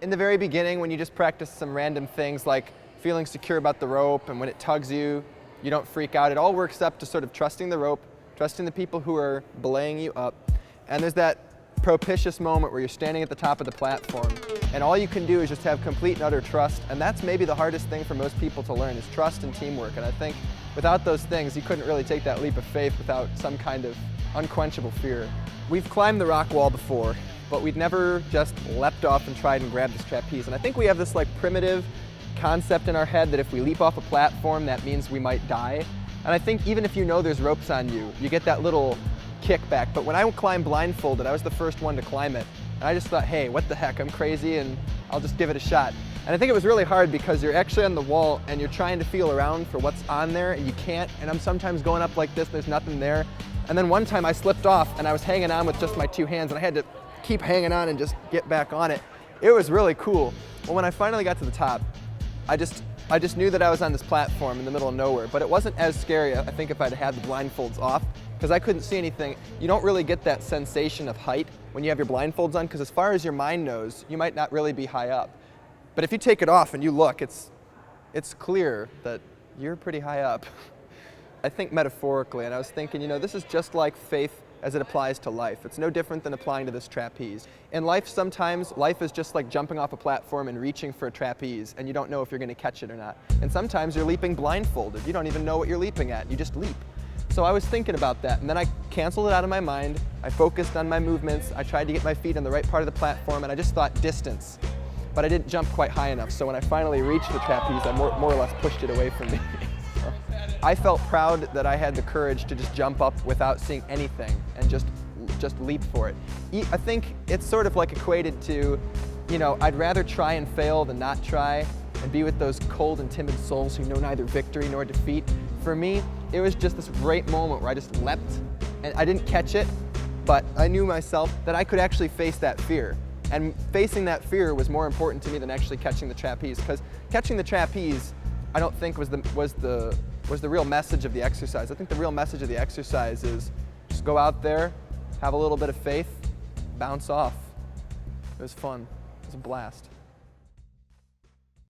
In the very beginning, when you just practice some random things like feeling secure about the rope, and when it tugs you, you don't freak out. It all works up to sort of trusting the rope, trusting the people who are belaying you up. And there's that propitious moment where you're standing at the top of the platform, and all you can do is just have complete and utter trust. And that's maybe the hardest thing for most people to learn, is trust and teamwork. And I think without those things, you couldn't really take that leap of faith without some kind of unquenchable fear. We've climbed the rock wall before, but we'd never just leapt off and tried and grabbed this trapeze. And I think we have this like primitive concept in our head that if we leap off a platform, that means we might die. And I think even if you know there's ropes on you, you get that little kickback. But when I climbed blindfolded, I was the first one to climb it. And I just thought, hey, what the heck, I'm crazy and I'll just give it a shot. And I think it was really hard because you're actually on the wall and you're trying to feel around for what's on there and you can't. And I'm sometimes going up like this, there's nothing there. And then one time I slipped off and I was hanging on with just my two hands and I had to keep hanging on and just get back on it. It was really cool. Well, when I finally got to the top, I just knew that I was on this platform in the middle of nowhere, but it wasn't as scary, I think, if I'd had the blindfolds off, because I couldn't see anything. You don't really get that sensation of height when you have your blindfolds on, because as far as your mind knows, you might not really be high up. But if you take it off and you look, it's clear that you're pretty high up. I think metaphorically, and I was thinking, you know, this is just like faith as it applies to life. It's no different than applying to this trapeze. In life, sometimes life is just like jumping off a platform and reaching for a trapeze, and you don't know if you're going to catch it or not. And sometimes you're leaping blindfolded. You don't even know what you're leaping at. You just leap. So I was thinking about that, and then I canceled it out of my mind. I focused on my movements. I tried to get my feet on the right part of the platform, and I just thought distance. But I didn't jump quite high enough, so when I finally reached the trapeze, I more or less pushed it away from me. I felt proud that I had the courage to just jump up without seeing anything and just leap for it. I think it's sort of like equated to, you know, I'd rather try and fail than not try and be with those cold and timid souls who know neither victory nor defeat. For me, it was just this great moment where I just leapt and I didn't catch it, but I knew myself that I could actually face that fear. And facing that fear was more important to me than actually catching the trapeze, because catching the trapeze, I don't think was the real message of the exercise. I think the real message of the exercise is just go out there, have a little bit of faith, bounce off. It was fun. It was a blast.